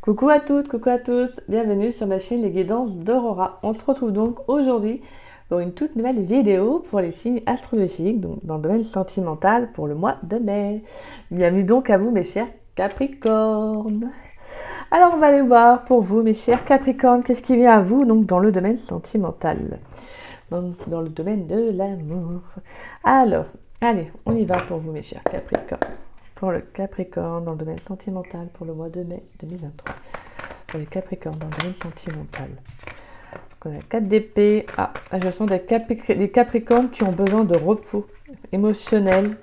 Coucou à toutes, coucou à tous, bienvenue sur ma chaîne Les Guidances d'Aurora. On se retrouve donc aujourd'hui pour une toute nouvelle vidéo pour les signes astrologiques, donc dans le domaine sentimental pour le mois de mai. Bienvenue donc à vous mes chers Capricornes. Alors on va aller voir pour vous mes chers Capricornes, qu'est-ce qui vient à vous donc dans le domaine sentimental, dans le domaine de l'amour. Alors, allez, on y va pour vous mes chers Capricornes. Pour le Capricorne dans le domaine sentimental pour le mois de mai 2023. Pour les Capricornes dans le domaine sentimental. Donc on a 4 d'épée. Ah, je sens des Capricornes qui ont besoin de repos émotionnel.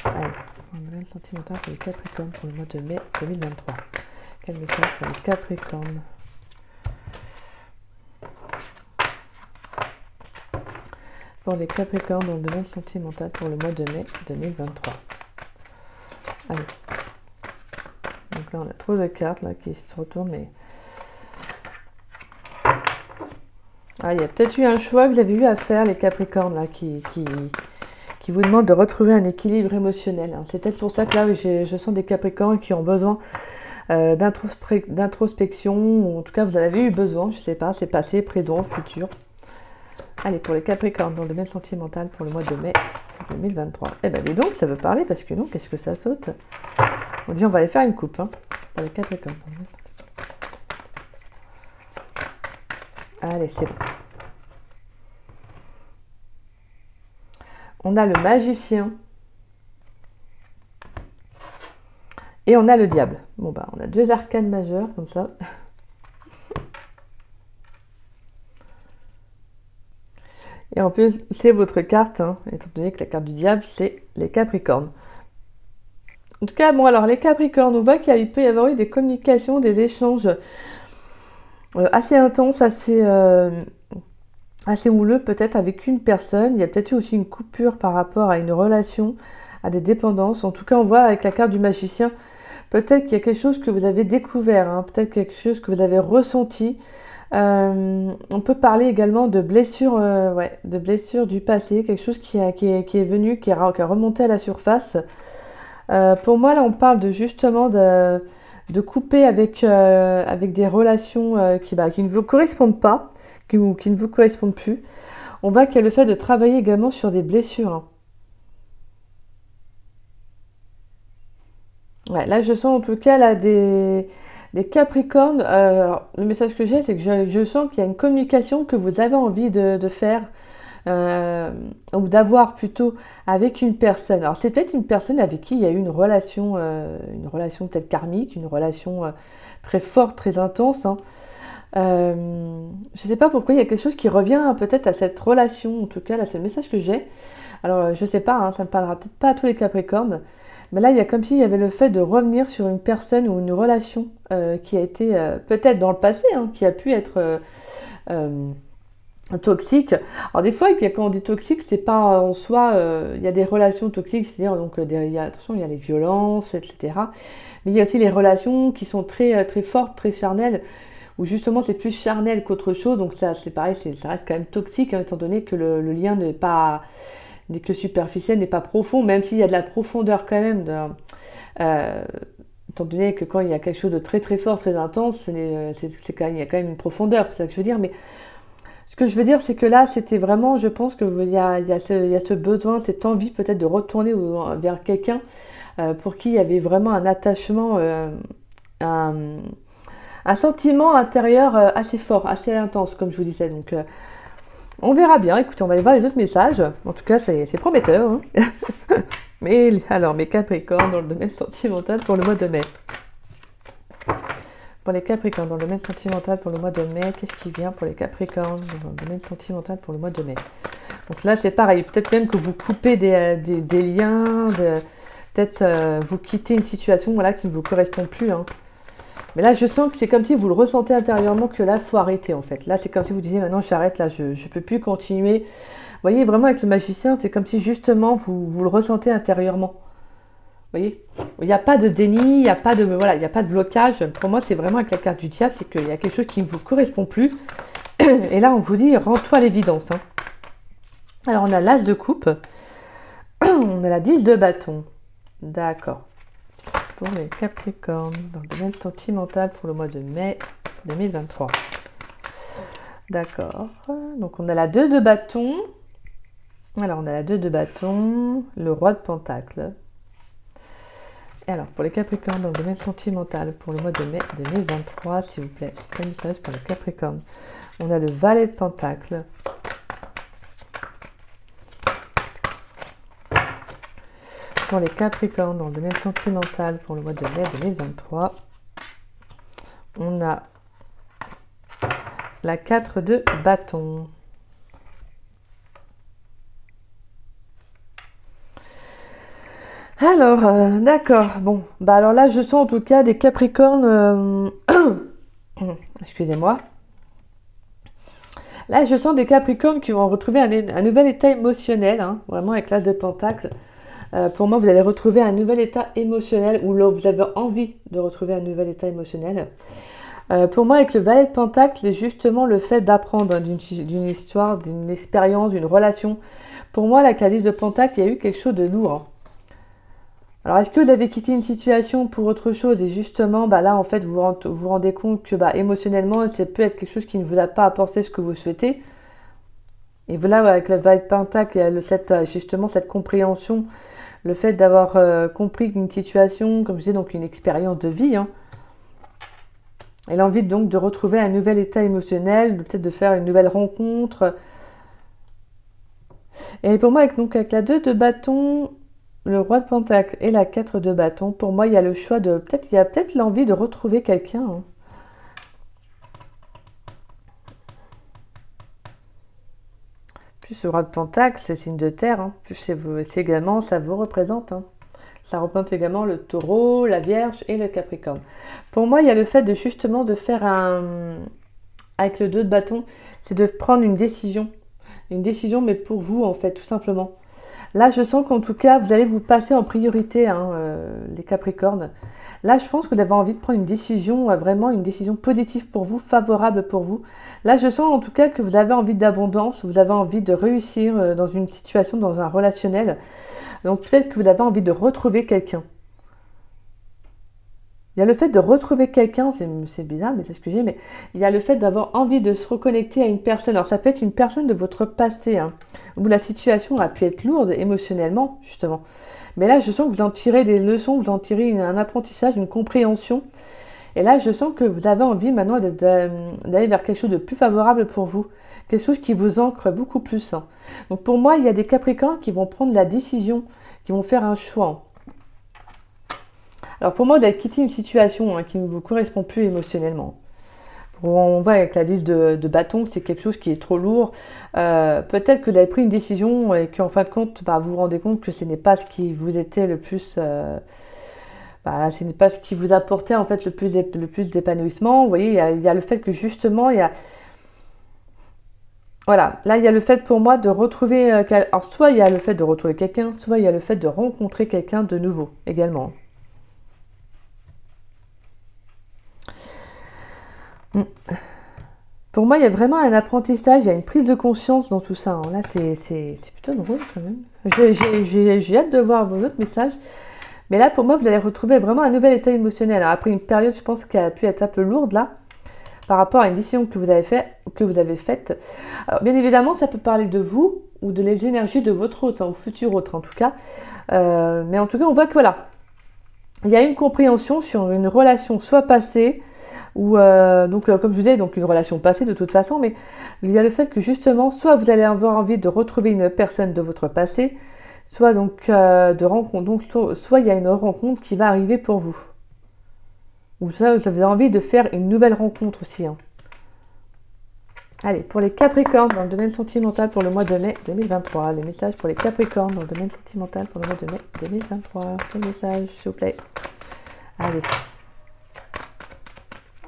Allez, dans le domaine sentimental pour les Capricornes pour le mois de mai 2023. Quel message pour les Capricornes? Pour les Capricornes dans le domaine sentimental pour le mois de mai 2023. Allez. Donc là on a trop de cartes là qui se retournent, mais il y a peut-être eu un choix que vous avez eu à faire les Capricornes là qui vous demande de retrouver un équilibre émotionnel, hein. C'est peut-être pour ça que là je sens des Capricornes qui ont besoin d'introspection, ou en tout cas vous en avez eu besoin, je sais pas, c'est passé, présent, futur. Allez, pour les Capricornes dans le domaine sentimental pour le mois de mai 2023. Eh ben dis donc, ça veut parler parce que non, qu'est-ce que ça saute? On dit on va aller faire une coupe, hein, pour les Capricornes. Allez, c'est bon. On a le magicien. Et on a le diable. Bon bah, on a deux arcanes majeures, comme ça. Et en plus, c'est votre carte, hein, étant donné que la carte du diable, c'est les Capricornes. En tout cas, bon, alors les Capricornes, on voit qu'il peut y avoir eu des communications, des échanges assez intenses, assez houleux peut-être avec une personne. Il y a peut-être eu aussi une coupure par rapport à une relation, à des dépendances. En tout cas, on voit avec la carte du magicien, peut-être qu'il y a quelque chose que vous avez découvert, hein, peut-être quelque chose que vous avez ressenti. On peut parler également de blessures, de blessures du passé, quelque chose qui est venu, qui a remonté à la surface. Pour moi, là, on parle de justement de couper avec des relations qui ne vous correspondent pas, qui ne vous correspondent plus. On voit qu'il y a le fait de travailler également sur des blessures, hein. Ouais, là, je sens en tout cas là des Capricornes. Alors, le message que j'ai, c'est que je sens qu'il y a une communication que vous avez envie de faire, ou d'avoir plutôt avec une personne. Alors, c'est peut-être une personne avec qui il y a eu une relation peut-être karmique, une relation très forte, très intense, hein. Je ne sais pas pourquoi il y a quelque chose qui revient peut-être à cette relation. En tout cas, là, c'est le message que j'ai. Alors, je ne sais pas, hein, ça ne parlera peut-être pas à tous les Capricornes. Mais là, il y a comme s'il y avait le fait de revenir sur une personne ou une relation qui a été peut-être dans le passé, hein, qui a pu être toxique. Alors des fois, quand on dit toxique, c'est pas en soi, il y a des relations toxiques, c'est-à-dire donc attention, il y a les violences, etc. Mais il y a aussi les relations qui sont très très fortes, très charnelles, où justement c'est plus charnel qu'autre chose. Donc ça, c'est pareil, ça reste quand même toxique, hein, étant donné que le lien n'est pas que superficiel, n'est pas profond, même s'il y a de la profondeur quand même, étant donné que quand il y a quelque chose de très très fort, très intense, il y a quand même une profondeur, c'est ça que je veux dire. Mais ce que je veux dire, c'est que là, c'était vraiment, je pense qu'il y a ce besoin, cette envie peut-être de retourner vers quelqu'un pour qui il y avait vraiment un attachement, un sentiment intérieur assez fort, assez intense, comme je vous disais. Donc on verra bien. Écoutez, on va aller voir les autres messages. En tout cas, c'est prometteur, hein. Mais alors, mes Capricornes dans le domaine sentimental pour le mois de mai. Pour les Capricornes dans le domaine sentimental pour le mois de mai, qu'est-ce qui vient pour les Capricornes dans le domaine sentimental pour le mois de mai? Donc là, c'est pareil. Peut-être même que vous coupez des liens, peut-être vous quittez une situation, voilà, qui ne vous correspond plus, hein. Mais là, je sens que c'est comme si vous le ressentez intérieurement, que là, il faut arrêter, en fait. Là, c'est comme si vous disiez, maintenant, j'arrête, là, je ne peux plus continuer. Vous voyez, vraiment, avec le magicien, c'est comme si, justement, vous le ressentez intérieurement. Vous voyez, il n'y a pas de déni, il n'y a pas de, voilà, il n'y a pas de blocage. Pour moi, c'est vraiment avec la carte du diable, c'est qu'il y a quelque chose qui ne vous correspond plus. Et là, on vous dit, rends-toi à l'évidence, hein. Alors, on a l'as de coupe. On a la 10 de bâton. D'accord. pour les Capricornes dans le domaine sentimental pour le mois de mai 2023. D'accord. Donc on a la 2 de bâton. Alors on a la 2 de bâton, le roi de pentacle. Et alors pour les Capricornes dans le domaine sentimental pour le mois de mai 2023, s'il vous plaît, quel message pour les Capricornes? On a le valet de pentacle. Pour les Capricornes dans le domaine sentimental pour le mois de mai 2023, on a la 4 de bâton. Alors, d'accord. Bon, bah alors là, je sens en tout cas des Capricornes... Excusez-moi. Là, je sens des Capricornes qui vont retrouver un nouvel état émotionnel, hein, vraiment avec l'As de Pentacle. Pour moi, vous allez retrouver un nouvel état émotionnel ou là, vous avez envie de retrouver un nouvel état émotionnel. Pour moi, avec le valet de Pentacle, c'est justement le fait d'apprendre d'une histoire, d'une expérience, d'une relation. Pour moi, avec la 10 de Pentacle, il y a eu quelque chose de lourd. Hein. Alors, est-ce que vous avez quitté une situation pour autre chose et justement, bah là, en fait, vous vous rendez compte que bah, émotionnellement, ça peut être quelque chose qui ne vous a pas apporté ce que vous souhaitez. Et voilà, avec le valet de Pentacle, il y a justement cette compréhension, le fait d'avoir compris qu'une situation, comme je disais, donc une expérience de vie, hein, et l'envie donc de retrouver un nouvel état émotionnel, peut-être de faire une nouvelle rencontre. Et pour moi, avec la 2 de bâton, le roi de pentacle et la 4 de bâton, pour moi, il y a le choix de... il y a peut-être l'envie de retrouver quelqu'un. Hein. Plus le roi de pentacle, c'est signe de terre. Hein. Plus c'est également, ça vous représente. Hein. Ça représente également le taureau, la vierge et le capricorne. Pour moi, il y a le fait de justement de faire avec le 2 de bâton, c'est de prendre une décision. Une décision, mais pour vous, en fait, tout simplement. Là, je sens qu'en tout cas, vous allez vous passer en priorité, hein, les capricornes. Là, je pense que vous avez envie de prendre une décision, vraiment une décision positive pour vous, favorable pour vous. Là, je sens en tout cas que vous avez envie d'abondance, vous avez envie de réussir dans une situation, dans un relationnel. Donc peut-être que vous avez envie de retrouver quelqu'un. Il y a le fait de retrouver quelqu'un, c'est bizarre, mais c'est ce que j'ai, mais il y a le fait d'avoir envie de se reconnecter à une personne. Alors ça peut être une personne de votre passé, hein, où la situation a pu être lourde émotionnellement, justement. Mais là, je sens que vous en tirez des leçons, vous en tirez un apprentissage, une compréhension. Et là, je sens que vous avez envie maintenant d'aller vers quelque chose de plus favorable pour vous. Quelque chose qui vous ancre beaucoup plus. Hein. Donc pour moi, il y a des Capricornes qui vont prendre la décision, qui vont faire un choix. Alors pour moi, d'aller quitter une situation qui ne vous correspond plus émotionnellement. On voit avec la 10 de bâton que c'est quelque chose qui est trop lourd. Peut-être que vous avez pris une décision et qu'en fin de compte, bah, vous vous rendez compte que ce n'est pas ce qui vous était le plus... ce n'est pas ce qui vous apportait en fait le plus d'épanouissement. Vous voyez, il y a le fait que justement, il y a... Voilà, là il y a le fait pour moi de retrouver... Alors soit il y a le fait de retrouver quelqu'un, soit il y a le fait de rencontrer quelqu'un de nouveau également. Pour moi, il y a vraiment un apprentissage, il y a une prise de conscience dans tout ça. Hein. Là, c'est plutôt drôle quand même. J'ai hâte de voir vos autres messages. Mais là, pour moi, vous allez retrouver vraiment un nouvel état émotionnel. Alors, après une période, je pense qu'elle a pu être un peu lourde là, par rapport à une décision que vous avez faite. Alors, bien évidemment, ça peut parler de vous ou de les énergies de votre hôte, ou futur hôte en tout cas. Mais en tout cas, on voit que voilà, il y a une compréhension sur une relation soit passée, ou comme je vous disais, donc une relation passée de toute façon, mais il y a le fait que justement, soit vous allez avoir envie de retrouver une personne de votre passé, soit donc de rencontre, donc soit il y a une rencontre qui va arriver pour vous. Ou soit vous avez envie de faire une nouvelle rencontre aussi. Hein. Allez, pour les Capricornes dans le domaine sentimental pour le mois de mai 2023, les messages pour les Capricornes dans le domaine sentimental pour le mois de mai 2023. Les messages, s'il vous plaît. Allez.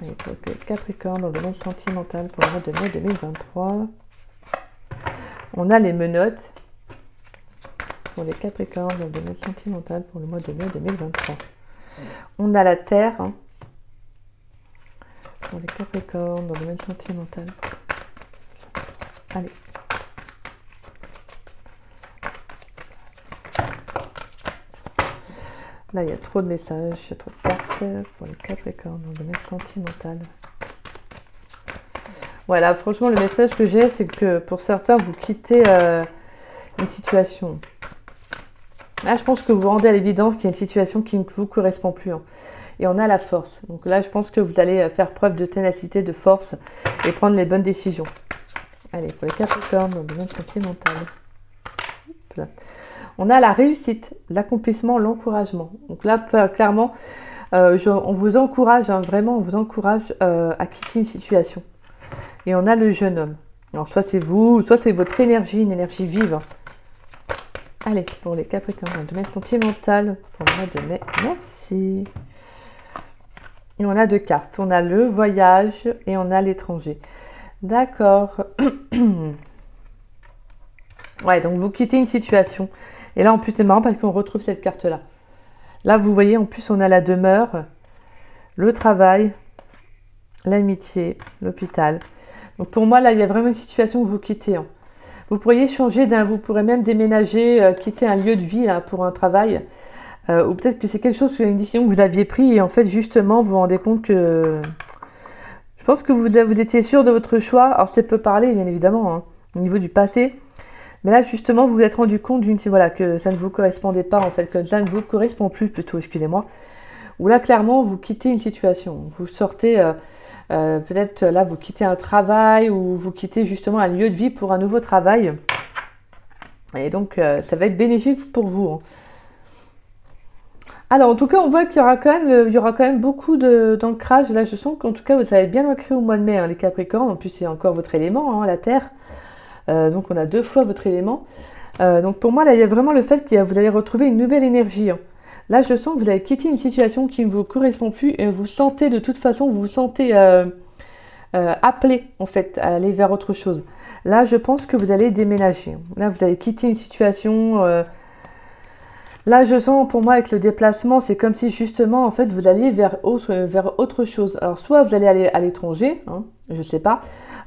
Allez, pour les Capricornes dans le domaine sentimental pour le mois de mai 2023. On a les menottes pour les Capricornes dans le domaine sentimental pour le mois de mai 2023. On a la Terre hein, pour les Capricornes dans le domaine sentimental. Allez. Là, il y a trop de messages, il y a trop de cartes pour les Capricornes dans le domaine sentimental. Voilà, franchement, le message que j'ai, c'est que pour certains, vous quittez une situation. Là, je pense que vous vous rendez à l'évidence qu'il y a une situation qui ne vous correspond plus. Hein. Et on a la force. Donc là, je pense que vous allez faire preuve de ténacité, de force et prendre les bonnes décisions. Allez, pour les Capricornes dans le domaine sentimental. Là. On a la réussite, l'accomplissement, l'encouragement. Donc là, clairement, on vous encourage, hein, vraiment, on vous encourage à quitter une situation. Et on a le jeune homme. Alors, soit c'est vous, soit c'est votre énergie, une énergie vive. Allez, pour les Capricornes, dans le domaine sentimental, pour le mois de mai, merci. Et on a 2 cartes. On a le voyage et on a l'étranger. D'accord. Ouais, donc vous quittez une situation. Et là, en plus, c'est marrant parce qu'on retrouve cette carte-là. Là, vous voyez, en plus, on a la demeure, le travail, l'amitié, l'hôpital. Donc, pour moi, là, il y a vraiment une situation que vous quittez. Hein. Vous pourriez changer vous pourrez même déménager, quitter un lieu de vie là, pour un travail. Ou peut-être que c'est quelque chose, une décision que vous aviez prise et en fait, justement, vous vous rendez compte que... Je pense que vous étiez sûr de votre choix. Alors, ça peut parler, bien évidemment, hein, au niveau du passé. Mais là, justement, vous vous êtes rendu compte voilà, que ça ne vous correspondait pas, en fait, que ça ne vous correspond plus, plutôt, excusez-moi. Ou là, clairement, vous quittez une situation. Vous sortez, peut-être là, vous quittez un travail ou vous quittez justement un lieu de vie pour un nouveau travail. Et donc, ça va être bénéfique pour vous. Hein. Alors, en tout cas, on voit qu'il y aura quand même beaucoup d'ancrage. Là, je sens qu'en tout cas, vous avez bien ancré au mois de mai, hein, les Capricornes. En plus, c'est encore votre élément, hein, la Terre. Donc on a 2 fois votre élément. Donc pour moi, là, il y a vraiment le fait que vous allez retrouver une nouvelle énergie. Hein. Là, je sens que vous allez quitter une situation qui ne vous correspond plus et vous sentez de toute façon, vous vous sentez appelé en fait à aller vers autre chose. Là, je pense que vous allez déménager. Là, vous allez quitter une situation. Là, je sens pour moi avec le déplacement, c'est comme si justement en fait vous alliez vers autre chose. Alors soit vous allez aller à l'étranger, hein, je ne sais pas.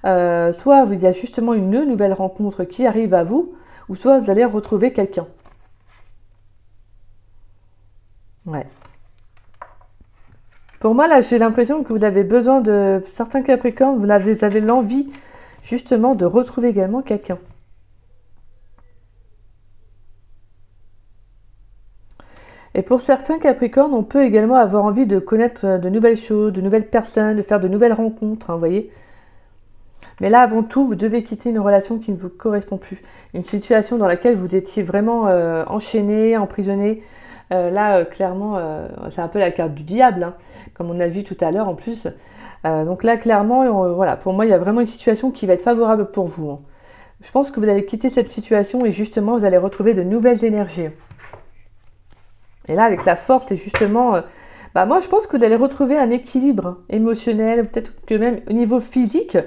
Soit il y a justement une nouvelle rencontre qui arrive à vous, ou soit vous allez retrouver quelqu'un. Ouais. Pour moi, là, j'ai l'impression que vous avez besoin de... Certains Capricornes, vous avez l'envie, justement, de retrouver également quelqu'un. Et pour certains Capricornes, on peut également avoir envie de connaître de nouvelles choses, de nouvelles personnes, de faire de nouvelles rencontres, hein, vous voyez. Mais là, avant tout, vous devez quitter une relation qui ne vous correspond plus. Une situation dans laquelle vous étiez vraiment enchaîné, emprisonné. Là, clairement, c'est un peu la carte du diable, hein, comme on a vu tout à l'heure en plus. Donc là, clairement, voilà, pour moi, il y a vraiment une situation qui va être favorable pour vous. Hein. Je pense que vous allez quitter cette situation et justement, vous allez retrouver de nouvelles énergies. Et là, avec la force, et justement, moi, je pense que vous allez retrouver un équilibre émotionnel, peut-être que même au niveau physique,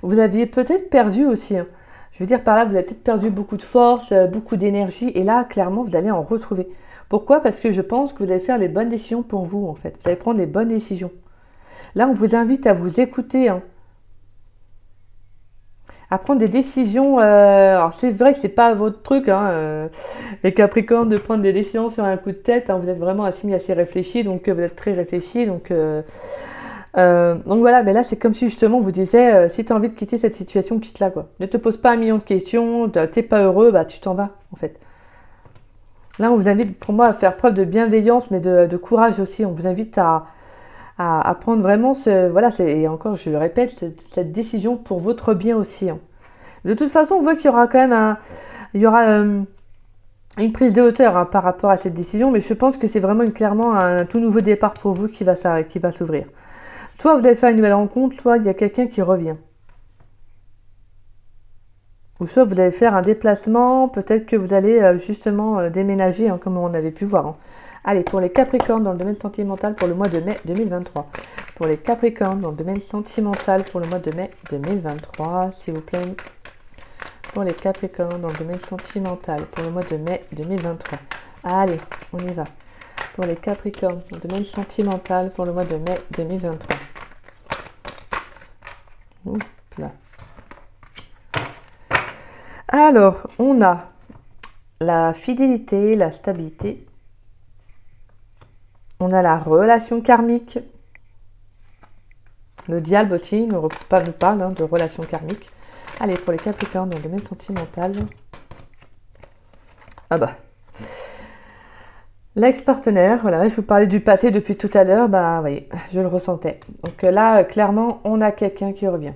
vous aviez peut-être perdu aussi. Hein. Je veux dire, par là, vous avez peut-être perdu beaucoup de force, beaucoup d'énergie, et là, clairement, vous allez en retrouver. Pourquoi? Parce que je pense que vous allez faire les bonnes décisions pour vous, en fait. Vous allez prendre les bonnes décisions. Là, on vous invite à vous écouter, hein. À prendre des décisions. Alors c'est vrai que c'est pas votre truc, hein, les Capricornes, de prendre des décisions sur un coup de tête. Hein, vous êtes vraiment assez réfléchi, donc vous êtes très réfléchi, donc voilà. Mais là c'est comme si justement on vous disait, si tu as envie de quitter cette situation, quitte-la quoi. Ne te pose pas un million de questions. T'es pas heureux, bah tu t'en vas en fait. Là on vous invite pour moi à faire preuve de bienveillance, mais de courage aussi. On vous invite à prendre vraiment et encore je le répète, cette décision pour votre bien aussi. Hein. De toute façon, on voit qu'il y aura quand même une prise de hauteur hein, par rapport à cette décision, mais je pense que c'est vraiment clairement un tout nouveau départ pour vous qui va s'ouvrir. Soit vous allez faire une nouvelle rencontre, soit il y a quelqu'un qui revient. Ou soit vous allez faire un déplacement, peut-être que vous allez justement déménager, hein, comme on avait pu voir. Hein. Allez, pour les Capricornes dans le domaine sentimental pour le mois de mai 2023. Pour les Capricornes dans le domaine sentimental pour le mois de mai 2023, s'il vous plaît. Pour les Capricornes dans le domaine sentimental pour le mois de mai 2023. Allez, on y va. Pour les Capricornes dans le domaine sentimental pour le mois de mai 2023. Ouh, là. Alors, on a la fidélité, la stabilité. On a la relation karmique. Le diable aussi nous parle hein, de relation karmique. Allez, pour les Capricornes, dans le domaine sentimental. Ah bah. L'ex-partenaire, voilà, je vous parlais du passé depuis tout à l'heure, bah, vous voyez, je le ressentais. Donc là, clairement, on a quelqu'un qui revient.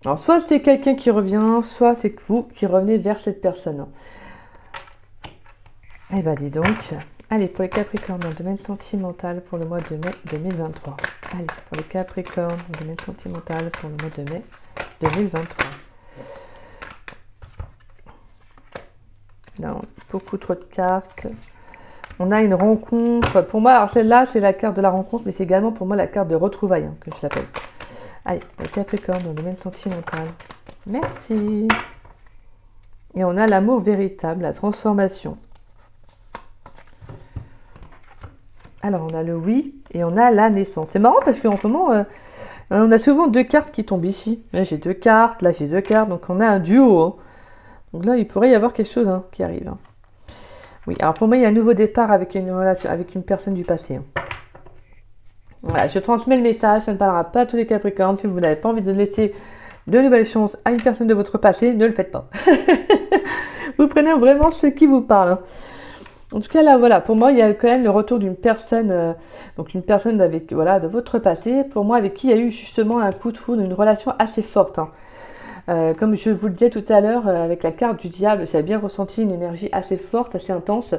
Alors, soit c'est quelqu'un qui revient, soit c'est vous qui revenez vers cette personne. Eh ben, dis donc. Allez, pour les Capricornes, dans le domaine sentimental, pour le mois de mai 2023. Allez, pour les Capricornes, dans le domaine sentimental, pour le mois de mai 2023. Là, beaucoup trop de cartes. On a une rencontre. Pour moi, alors celle-là, c'est la carte de la rencontre, mais c'est également pour moi la carte de retrouvailles, hein, que je l'appelle. Allez, le Capricorne dans le domaine sentimental. Merci. Et on a l'amour véritable, la transformation. Alors, on a le oui et on a la naissance. C'est marrant parce qu'en ce moment, on a souvent deux cartes qui tombent ici. Là, j'ai deux cartes, là, j'ai deux cartes. Donc, on a un duo. Hein. Donc là, il pourrait y avoir quelque chose hein, qui arrive. Hein. Oui, alors pour moi, il y a un nouveau départ avec une relation, avec une personne du passé. Hein. Voilà, je transmets le message, ça ne parlera pas à tous les Capricornes. Si vous n'avez pas envie de laisser de nouvelles chances à une personne de votre passé, ne le faites pas. Vous prenez vraiment ce qui vous parle. Hein. En tout cas, là, voilà, pour moi, il y a quand même le retour d'une personne, donc une personne avec, voilà, de votre passé, pour moi, avec qui il y a eu justement un coup de foudre, une relation assez forte. Hein. Comme je vous le disais tout à l'heure, avec la carte du diable, j'avais bien ressenti une énergie assez forte, assez intense.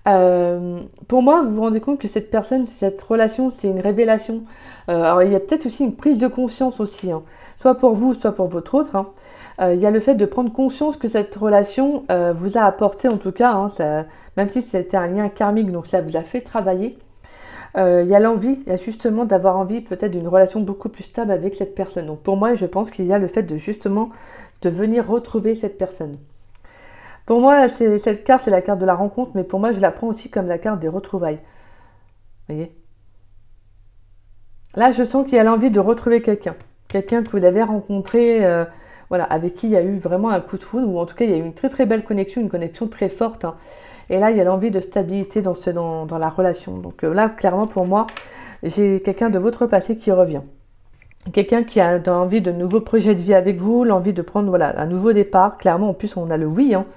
Pour moi, vous vous rendez compte que cette personne, cette relation, c'est une révélation. Alors, il y a peut-être aussi une prise de conscience aussi, hein, soit pour vous, soit pour votre autre. Hein. Il y a le fait de prendre conscience que cette relation vous a apporté, en tout cas, hein, ça, même si c'était un lien karmique, donc ça vous a fait travailler. Il y a l'envie, il y a justement d'avoir envie peut-être d'une relation beaucoup plus stable avec cette personne. Donc pour moi, je pense qu'il y a le fait de justement de venir retrouver cette personne. Pour moi, cette carte, c'est la carte de la rencontre, mais pour moi, je la prends aussi comme la carte des retrouvailles. Vous voyez? Là, je sens qu'il y a l'envie de retrouver quelqu'un. Quelqu'un que vous avez rencontré, voilà, avec qui il y a eu vraiment un coup de foudre, ou en tout cas, il y a eu une très très belle connexion, une connexion très forte. Hein. Et là, il y a l'envie de stabilité dans la relation. Donc là, clairement, pour moi, j'ai quelqu'un de votre passé qui revient. Quelqu'un qui a envie de nouveaux projets de vie avec vous, l'envie de prendre voilà, un nouveau départ. Clairement, en plus, on a le oui hein,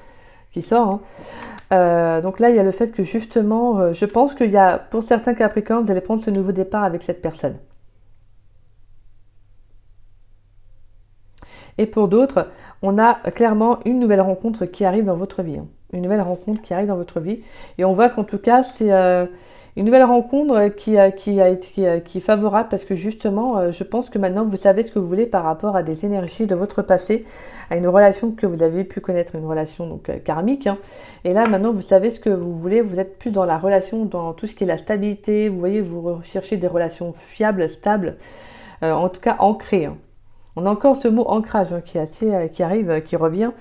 qui sort. Hein. Donc là, il y a le fait que justement, je pense qu'il y a, pour certains Capricornes, d'aller prendre ce nouveau départ avec cette personne. Et pour d'autres, on a clairement une nouvelle rencontre qui arrive dans votre vie. Hein. Une nouvelle rencontre qui arrive dans votre vie. Et on voit qu'en tout cas, c'est une nouvelle rencontre qui est favorable parce que justement, je pense que maintenant, vous savez ce que vous voulez par rapport à des énergies de votre passé, à une relation que vous avez pu connaître, une relation donc karmique. Hein. Et là, maintenant, vous savez ce que vous voulez. Vous êtes plus dans la relation, dans tout ce qui est la stabilité. Vous voyez, vous recherchez des relations fiables, stables, en tout cas ancrées. Hein. On a encore ce mot ancrage hein, qui arrive, qui revient.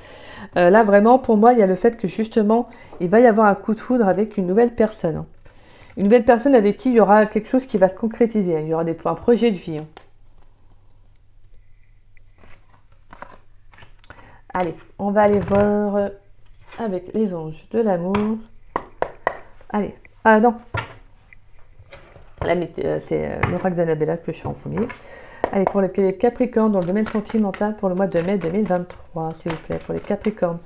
Là, vraiment, pour moi, il y a le fait que justement, il va y avoir un coup de foudre avec une nouvelle personne. Hein. Une nouvelle personne avec qui il y aura quelque chose qui va se concrétiser. Hein. Il y aura un projet de vie. Hein. Allez, on va aller voir avec les anges de l'amour. Allez, ah non. C'est l'oracle d'Annabella que je suis en premier. Allez, pour les Capricornes dans le domaine sentimental pour le mois de mai 2023, s'il vous plaît. Pour les Capricornes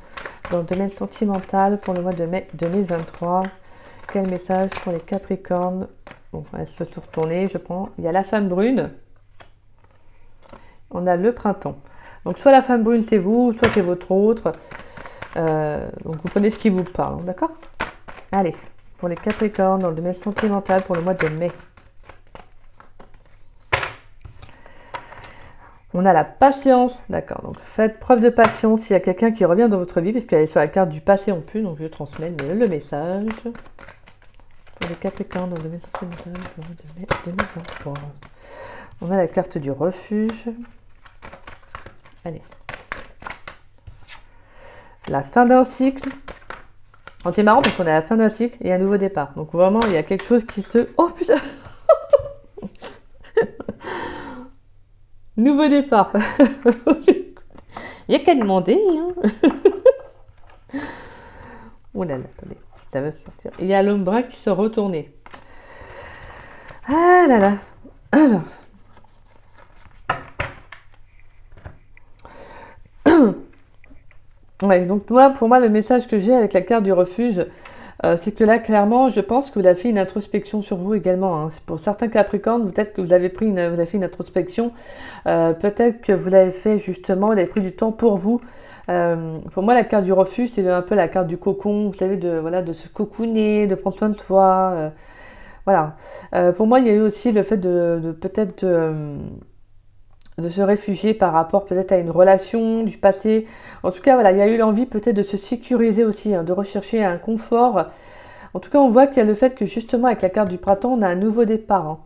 dans le domaine sentimental pour le mois de mai 2023. Quel message pour les Capricornes? Bon, on va se retourner, je prends. Il y a la femme brune. On a le printemps. Donc, soit la femme brune, c'est vous, soit c'est votre autre. Donc, vous prenez ce qui vous parle, d'accord? Allez, pour les Capricornes dans le domaine sentimental pour le mois de mai. On a la patience, d'accord, donc faites preuve de patience s'il y a quelqu'un qui revient dans votre vie, puisqu'elle est sur la carte du passé en plus, donc je transmets le message. Pour les Capricornes dans le domaine sentimental pour le mois de mai 2023. On a la carte du refuge. Allez. La fin d'un cycle. C'est marrant parce qu'on a la fin d'un cycle et un nouveau départ. Donc vraiment, il y a quelque chose qui se... Oh putain. Nouveau départ. Il n'y a qu'à demander. Hein. Oh là là, attendez. Ça va sortir. Il y a l'homme brun qui se retournait. Ah là là. Alors. Ouais, donc moi, pour moi, le message que j'ai avec la carte du refuge, c'est que là, clairement, je pense que vous avez fait une introspection sur vous également, hein. Pour certains Capricornes, peut-être que vous avez fait une introspection. Peut-être que vous l'avez fait justement, vous avez pris du temps pour vous. Pour moi, la carte du refuge, c'est un peu la carte du cocon, vous savez, voilà, de se cocooner, de prendre soin de soi. Voilà. Pour moi, il y a eu aussi le fait de peut-être de se réfugier par rapport peut-être à une relation du passé. En tout cas, voilà, il y a eu l'envie peut-être de se sécuriser aussi, hein, de rechercher un confort. En tout cas, on voit qu'il y a le fait que justement, avec la carte du printemps, on a un nouveau départ, hein.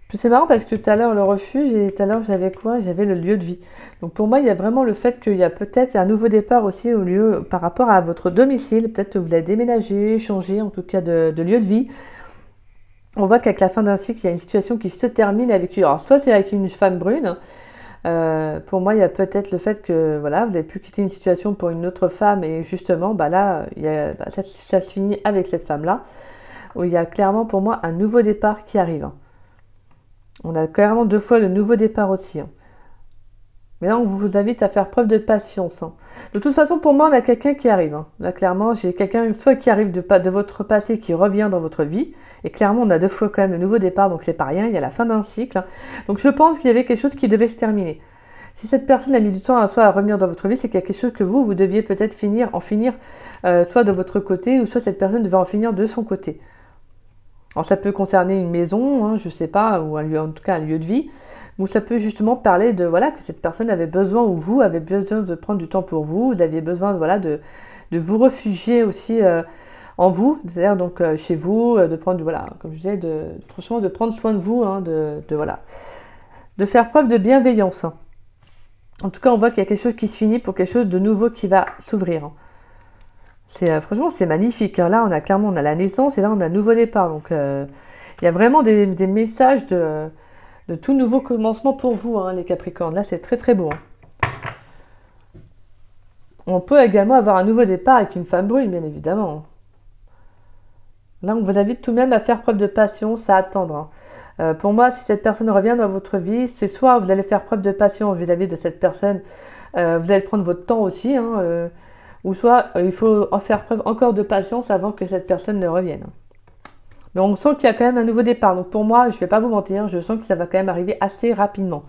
Puis c'est marrant parce que tout à l'heure, le refuge, et tout à l'heure, j'avais quoi? J'avais le lieu de vie. Donc pour moi, il y a vraiment le fait qu'il y a peut-être un nouveau départ aussi au lieu, par rapport à votre domicile. Peut-être que vous l'avez déménagé, changé en tout cas de lieu de vie. On voit qu'avec la fin d'un cycle, il y a une situation qui se termine avec... Alors soit c'est avec une femme brune. Pour moi, il y a peut-être le fait que voilà, vous avez pu quitter une situation pour une autre femme et justement, bah là, ça se finit avec cette femme-là, où il y a clairement pour moi un nouveau départ qui arrive, hein. On a clairement 2 fois le nouveau départ aussi, hein. Mais là, on vous invite à faire preuve de patience, hein. De toute façon, pour moi, on a quelqu'un qui arrive, hein. Là, clairement, j'ai quelqu'un soit qui arrive de votre passé, qui revient dans votre vie. Et clairement, on a 2 fois quand même le nouveau départ, donc c'est pas rien. Il y a la fin d'un cycle, hein. Donc je pense qu'il y avait quelque chose qui devait se terminer. Si cette personne a mis du temps à revenir dans votre vie, c'est qu'il y a quelque chose que vous deviez peut-être en finir, soit de votre côté, ou soit cette personne devait en finir de son côté. Alors ça peut concerner une maison, hein, je sais pas, ou un lieu, en tout cas un lieu de vie, où ça peut justement parler de voilà que cette personne avait besoin, ou vous avez besoin de prendre du temps pour vous, vous aviez besoin voilà de vous réfugier aussi en vous, c'est-à-dire donc chez vous, de prendre voilà, comme je disais, franchement de prendre soin de vous, hein, voilà, de faire preuve de bienveillance, hein. En tout cas, on voit qu'il y a quelque chose qui se finit pour quelque chose de nouveau qui va s'ouvrir, hein. Franchement, c'est magnifique, hein. Là, on a la naissance et là, on a un nouveau départ. Donc, il y a vraiment des messages de tout nouveau commencement pour vous, hein, les Capricornes. Là, c'est très très beau, hein. On peut également avoir un nouveau départ avec une femme brune, bien évidemment. Là, on vous invite tout de même à faire preuve de patience, à attendre, hein. Pour moi, si cette personne revient dans votre vie, c'est soit vous allez faire preuve de patience vis-à-vis de cette personne, vous allez prendre votre temps aussi, hein, ou soit il faut en faire preuve encore de patience avant que cette personne ne revienne. Mais on sent qu'il y a quand même un nouveau départ. Donc pour moi, je ne vais pas vous mentir, je sens que ça va quand même arriver assez rapidement.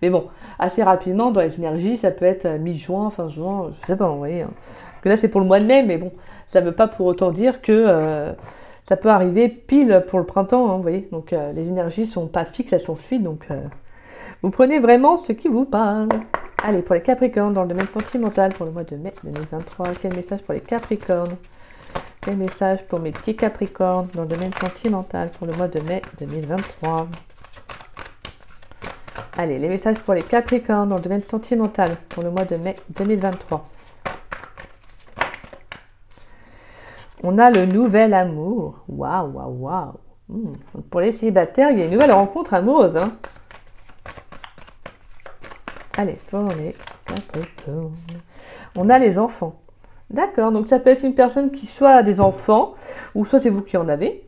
Mais bon, assez rapidement, dans les énergies, ça peut être mi-juin, fin juin, je ne sais pas, vous voyez, hein. Que là, c'est pour le mois de mai, mais bon, ça ne veut pas pour autant dire que ça peut arriver pile pour le printemps, hein, vous voyez. Donc les énergies ne sont pas fixes, elles sont fluides. Donc vous prenez vraiment ce qui vous parle. Allez, pour les Capricornes, dans le domaine sentimental, pour le mois de mai 2023, quel message pour les Capricornes? Quel message pour mes petits Capricornes, dans le domaine sentimental, pour le mois de mai 2023? Allez, les messages pour les Capricornes, dans le domaine sentimental, pour le mois de mai 2023. On a le nouvel amour. Waouh, waouh, waouh. Pour les célibataires, il y a une nouvelle rencontre amoureuse, hein. Allez, pour les Capricornes. On a les enfants. D'accord, donc ça peut être une personne qui soit a des enfants, ou soit c'est vous qui en avez.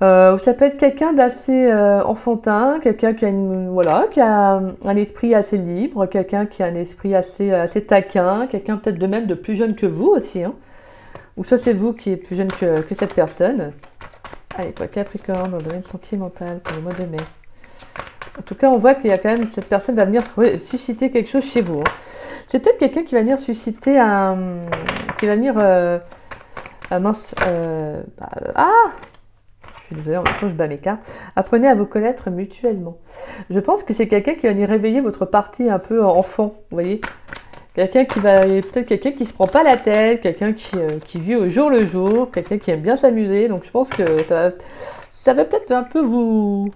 Ça peut être quelqu'un d'assez enfantin, quelqu'un qui a un esprit assez libre, quelqu'un qui a un esprit assez taquin, quelqu'un peut-être de même de plus jeune que vous aussi, hein. Ou soit c'est vous qui êtes plus jeune que cette personne. Allez, pour Capricorne, dans le domaine sentimental, pour le mois de mai. En tout cas, on voit qu'il y a quand même, cette personne va venir susciter quelque chose chez vous, hein. C'est peut-être quelqu'un qui va venir susciter qui va venir... mince... je suis désolée, en même temps je bats mes cartes. Apprenez à vous connaître mutuellement. Je pense que c'est quelqu'un qui va venir réveiller votre partie un peu enfant, vous voyez. Peut-être quelqu'un qui se prend pas la tête, quelqu'un qui vit au jour le jour, quelqu'un qui aime bien s'amuser. Donc je pense que ça va peut-être un peu vous...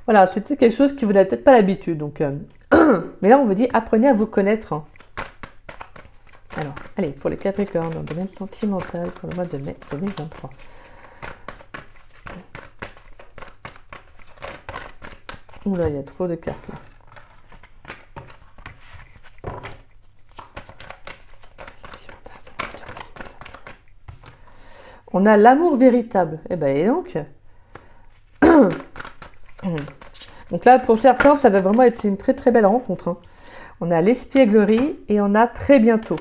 Voilà, c'est peut-être quelque chose qui vous n'a peut-être pas l'habitude. Donc, mais là on vous dit, apprenez à vous connaître, hein. Alors, allez, pour les Capricornes, dans le domaine sentimental, pour le mois de mai 2023. Oula, il y a trop de cartes là. On a l'amour véritable. Eh ben, et donc, Donc là, pour certains, ça va vraiment être une très très belle rencontre. Hein. On a l'espièglerie et on a très bientôt.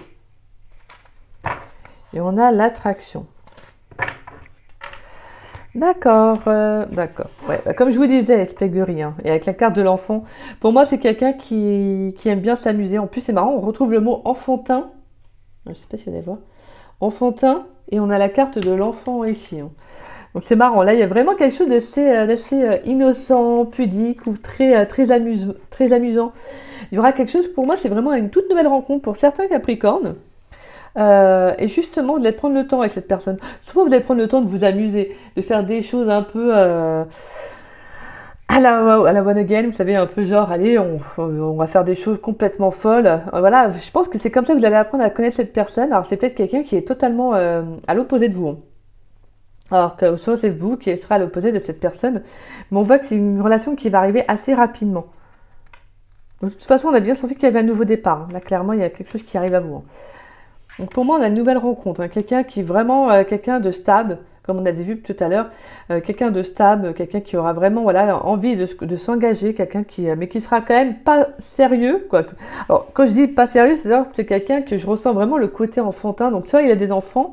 Et on a l'attraction. D'accord, d'accord. Ouais, bah, comme je vous disais, l'espièglerie, hein, et avec la carte de l'enfant, pour moi, c'est quelqu'un qui aime bien s'amuser. En plus, c'est marrant, on retrouve le mot enfantin. Je ne sais pas si vous allez voir. Enfantin, et on a la carte de l'enfant ici. Hein. Donc c'est marrant, là il y a vraiment quelque chose d'assez innocent, pudique ou très amusant. Il y aura quelque chose, pour moi c'est vraiment une toute nouvelle rencontre pour certains Capricornes. Et justement, vous allez prendre le temps avec cette personne. Souvent vous allez prendre le temps de vous amuser, de faire des choses un peu à la one again, vous savez, un peu genre, allez, on va faire des choses complètement folles. Voilà, je pense que c'est comme ça que vous allez apprendre à connaître cette personne. Alors c'est peut-être quelqu'un qui est totalement à l'opposé de vous. Hein. Alors que soit c'est vous qui serez à l'opposé de cette personne, mais on voit que c'est une relation qui va arriver assez rapidement. De toute façon, on a bien senti qu'il y avait un nouveau départ. Hein. Là, clairement, il y a quelque chose qui arrive à vous. Hein. Donc pour moi, on a une nouvelle rencontre. Hein. Quelqu'un qui est vraiment quelqu'un de stable, comme on avait vu tout à l'heure. Quelqu'un de stable, quelqu'un qui aura vraiment voilà, envie de s'engager, quelqu'un mais qui sera quand même pas sérieux. Quoi. Alors, quand je dis pas sérieux, c'est quelqu'un que je ressens vraiment le côté enfantin. Donc soit il a des enfants,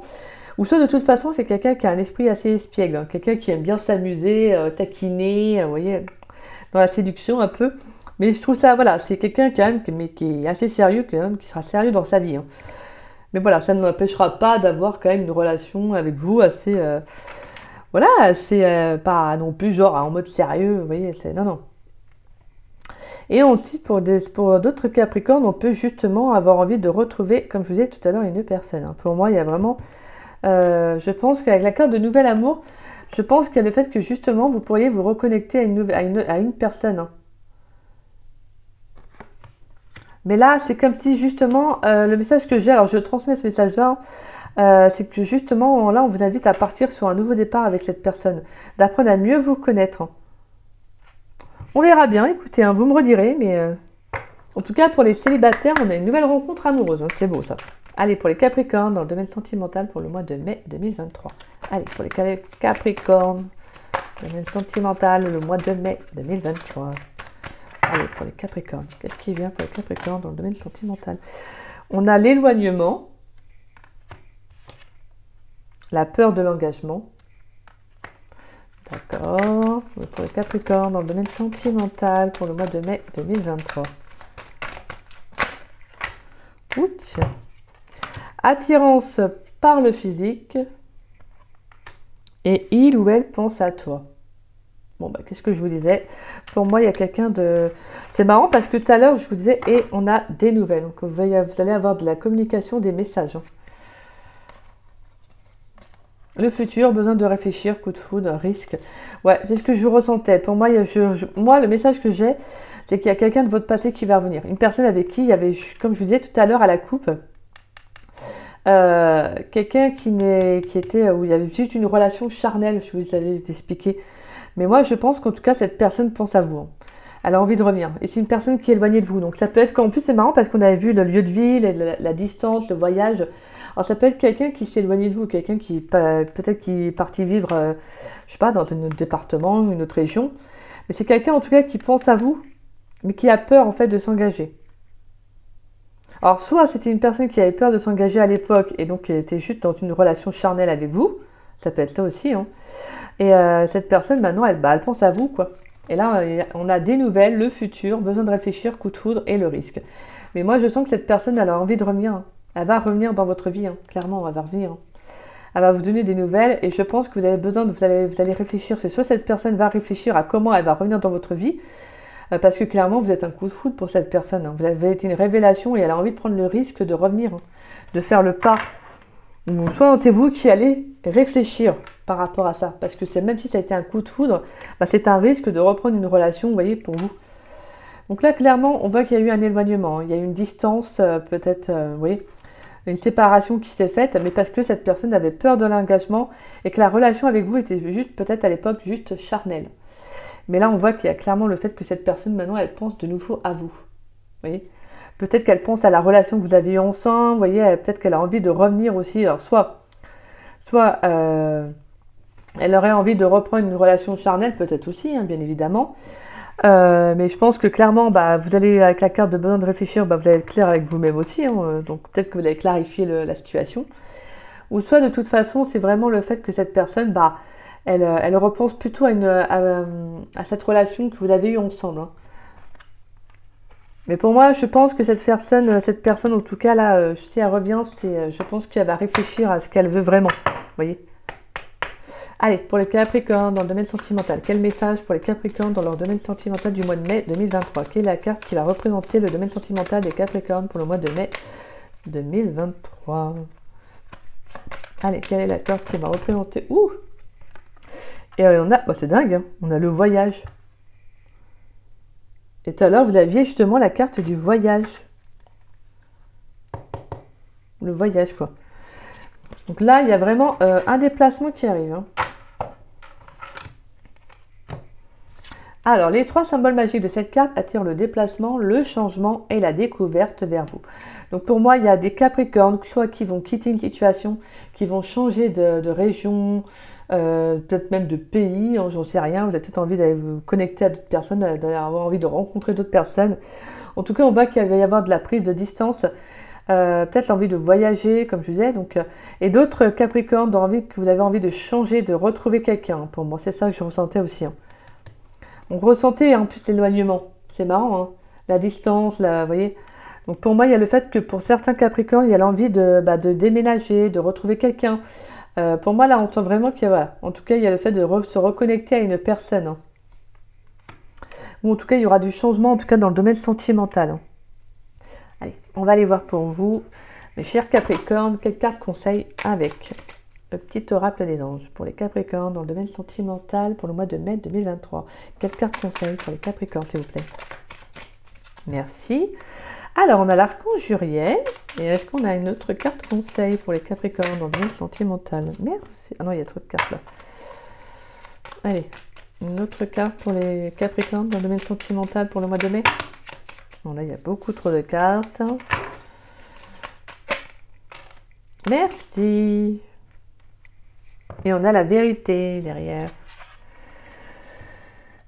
ou soit de toute façon, c'est quelqu'un qui a un esprit assez espiègle, hein, quelqu'un qui aime bien s'amuser, taquiner, vous voyez, dans la séduction un peu. Mais je trouve ça, voilà, c'est quelqu'un quand même qui est assez sérieux, quand même, qui sera sérieux dans sa vie. Hein. Mais voilà, ça ne m'empêchera pas d'avoir quand même une relation avec vous assez, voilà, assez, pas non plus genre en mode sérieux, vous voyez, non, non. Et ensuite, pour d'autres Capricornes, on peut justement avoir envie de retrouver, comme je vous disais tout à l'heure, une personne. Hein. Pour moi, il y a vraiment... je pense qu'avec la carte de nouvel amour, je pense qu'il y a le fait que justement vous pourriez vous reconnecter à une personne. Hein. Mais là, c'est comme si justement le message que j'ai, alors je transmets ce message-là, c'est que justement là, on vous invite à partir sur un nouveau départ avec cette personne, d'apprendre à mieux vous connaître. Hein. On verra bien, écoutez, hein, vous me redirez, mais en tout cas pour les célibataires, on a une nouvelle rencontre amoureuse, hein, c'est beau ça. Allez, pour les Capricornes, dans le domaine sentimental pour le mois de mai 2023. Allez, pour les Capricornes, domaine sentimental, le mois de mai 2023. Allez, pour les Capricornes, qu'est-ce qui vient pour les Capricornes dans le domaine sentimental? On a l'éloignement, la peur de l'engagement. D'accord. Pour les Capricornes, dans le domaine sentimental pour le mois de mai 2023. Ouch. Attirance par le physique et il ou elle pense à toi. Bon, bah, qu'est-ce que je vous disais? Pour moi, il y a quelqu'un de... C'est marrant parce que tout à l'heure, je vous disais, et on a des nouvelles. Donc, vous allez avoir de la communication, des messages. Hein. Le futur, besoin de réfléchir, coup de foudre, risque. Ouais, c'est ce que je ressentais. Pour moi, moi le message que j'ai, c'est qu'il y a quelqu'un de votre passé qui va revenir. Une personne avec qui il y avait, comme je vous disais tout à l'heure à la coupe, quelqu'un qui était où il y avait juste une relation charnelle, je vous avais expliqué. Mais moi, je pense qu'en tout cas, cette personne pense à vous. Hein. Elle a envie de revenir. Et c'est une personne qui est éloignée de vous. Donc ça peut être qu'en plus, c'est marrant parce qu'on avait vu le lieu de vie, la distance, le voyage. Alors ça peut être quelqu'un qui s'est éloigné de vous, quelqu'un qui peut-être qui est parti vivre, je sais pas, dans un autre département, une autre région. Mais c'est quelqu'un en tout cas qui pense à vous, mais qui a peur en fait de s'engager. Alors, soit c'était une personne qui avait peur de s'engager à l'époque et donc qui était juste dans une relation charnelle avec vous. Ça peut être ça aussi. Hein. Et cette personne, maintenant, elle pense à vous, quoi. Et là, on a des nouvelles, le futur, besoin de réfléchir, coup de foudre et le risque. Mais moi, je sens que cette personne, elle a envie de revenir. Hein. Elle va revenir dans votre vie, hein. Clairement, elle va revenir. Hein. Elle va vous donner des nouvelles et je pense que vous avez besoin vous allez réfléchir. C'est soit cette personne va réfléchir à comment elle va revenir dans votre vie, parce que clairement, vous êtes un coup de foudre pour cette personne. Hein. Vous avez été une révélation et elle a envie de prendre le risque de revenir, hein, de faire le pas. Ou soit c'est vous qui allez réfléchir par rapport à ça. Parce que même si ça a été un coup de foudre, bah, c'est un risque de reprendre une relation, vous voyez, pour vous. Donc là, clairement, on voit qu'il y a eu un éloignement. Il y a eu une distance, peut-être, vous voyez, une séparation qui s'est faite, mais parce que cette personne avait peur de l'engagement et que la relation avec vous était juste, peut-être à l'époque, juste charnelle. Mais là, on voit qu'il y a clairement le fait que cette personne, maintenant, elle pense de nouveau à vous. Vous voyez ? Peut-être qu'elle pense à la relation que vous avez eue ensemble. Vous voyez, peut-être qu'elle a envie de revenir aussi. Alors, soit Elle aurait envie de reprendre une relation charnelle, peut-être aussi, hein, bien évidemment. Mais je pense que clairement, bah, vous allez, avec la carte de besoin de réfléchir, bah, vous allez être clair avec vous-même aussi. Hein, donc peut-être que vous allez clarifier la situation. Ou soit de toute façon, c'est vraiment le fait que cette personne, bah, elle repense plutôt à cette relation que vous avez eue ensemble. Hein. Mais pour moi, je pense que cette personne en tout cas, là, si elle revient, je pense qu'elle va réfléchir à ce qu'elle veut vraiment. Vous voyez ? Allez, pour les Capricornes dans le domaine sentimental, quel message pour les Capricornes dans leur domaine sentimental du mois de mai 2023? Quelle est la carte qui va représenter le domaine sentimental des Capricornes pour le mois de mai 2023? Allez, quelle est la carte qui va représenter... Ouh! Et on a... Bah, c'est dingue, hein, on a le voyage. Et tout à l'heure, vous aviez justement la carte du voyage. Le voyage, quoi. Donc là, il y a vraiment un déplacement qui arrive. Hein. Alors, les 3 symboles magiques de cette carte attirent le déplacement, le changement et la découverte vers vous. Donc pour moi, il y a des Capricornes, soit qui vont quitter une situation, qui vont changer de région, peut-être même de pays, hein, j'en sais rien. Vous avez peut-être envie d'aller vous connecter à d'autres personnes, d'avoir envie de rencontrer d'autres personnes. En tout cas, on voit qu'il va y avoir de la prise de distance. Peut-être l'envie de voyager, comme je disais, donc, et d'autres Capricornes que vous avez envie de changer, de retrouver quelqu'un. Pour moi, c'est ça que je ressentais aussi. Hein. On ressentait en plus l'éloignement. C'est marrant, hein. La distance, vous voyez. Donc pour moi, il y a le fait que pour certains Capricornes, il y a l'envie de déménager, de retrouver quelqu'un. Pour moi, là, on sent vraiment qu'il y a, voilà. En tout cas, il y a le fait de se reconnecter à une personne. Hein. Ou en tout cas, il y aura du changement, en tout cas dans le domaine sentimental. Hein. Allez, on va aller voir pour vous, mes chers Capricornes, quelle carte conseille avec le petit oracle des anges pour les Capricornes dans le domaine sentimental pour le mois de mai 2023. Quelle carte conseille pour les Capricornes, s'il vous plaît? Merci. Alors, on a l'archange Uriel. Et est-ce qu'on a une autre carte conseil pour les Capricornes dans le domaine sentimental? Merci. Ah non, il y a trop de cartes là. Allez, une autre carte pour les Capricornes dans le domaine sentimental pour le mois de mai. Bon, là, il y a beaucoup trop de cartes. Merci. Et on a la vérité derrière.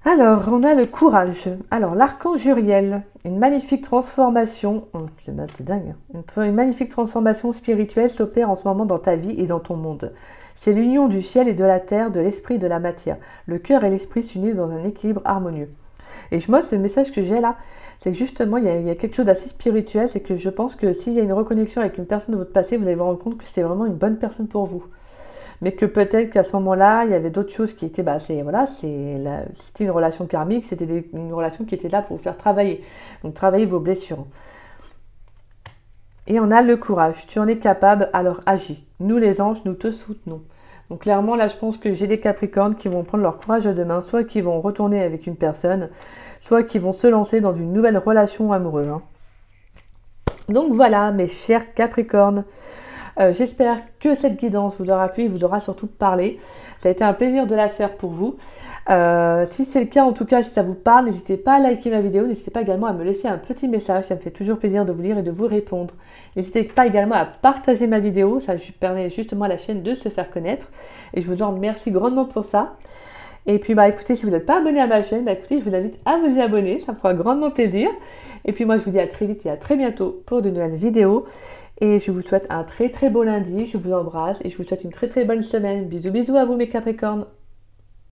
Alors, on a le courage. Alors, l'archange Uriel, une magnifique transformation, c'est dingue, une magnifique transformation spirituelle s'opère en ce moment dans ta vie et dans ton monde. C'est l'union du ciel et de la terre, de l'esprit et de la matière. Le cœur et l'esprit s'unissent dans un équilibre harmonieux. Et moi, c'est le message que j'ai là, c'est que justement, il y a quelque chose d'assez spirituel, c'est que je pense que s'il y a une reconnexion avec une personne de votre passé, vous allez vous rendre compte que c'était vraiment une bonne personne pour vous. Mais que peut-être qu'à ce moment-là, il y avait d'autres choses qui étaient, c'était une relation karmique, c'était une relation qui était là pour vous faire travailler. Donc, travailler vos blessures. Et on a le courage. Tu en es capable, alors agis. Nous, les anges, nous te soutenons. Donc, clairement, là, je pense que j'ai des Capricornes qui vont prendre leur courage à deux mains, soit qui vont retourner avec une personne, soit qui vont se lancer dans une nouvelle relation amoureuse. Hein. Donc, voilà, mes chers Capricornes. J'espère que cette guidance vous aura plu et vous aura surtout parlé. Ça a été un plaisir de la faire pour vous. Si c'est le cas, en tout cas, si ça vous parle, n'hésitez pas à liker ma vidéo. N'hésitez pas également à me laisser un petit message. Ça me fait toujours plaisir de vous lire et de vous répondre. N'hésitez pas également à partager ma vidéo. Ça permet justement à la chaîne de se faire connaître. Et je vous en remercie grandement pour ça. Et puis, écoutez, si vous n'êtes pas abonné à ma chaîne, écoutez, je vous invite à vous y abonner. Ça me fera grandement plaisir. Et puis, moi, je vous dis à très vite et à très bientôt pour de nouvelles vidéos. Et je vous souhaite un très très beau lundi. Je vous embrasse et je vous souhaite une très très bonne semaine. Bisous bisous à vous mes Capricornes.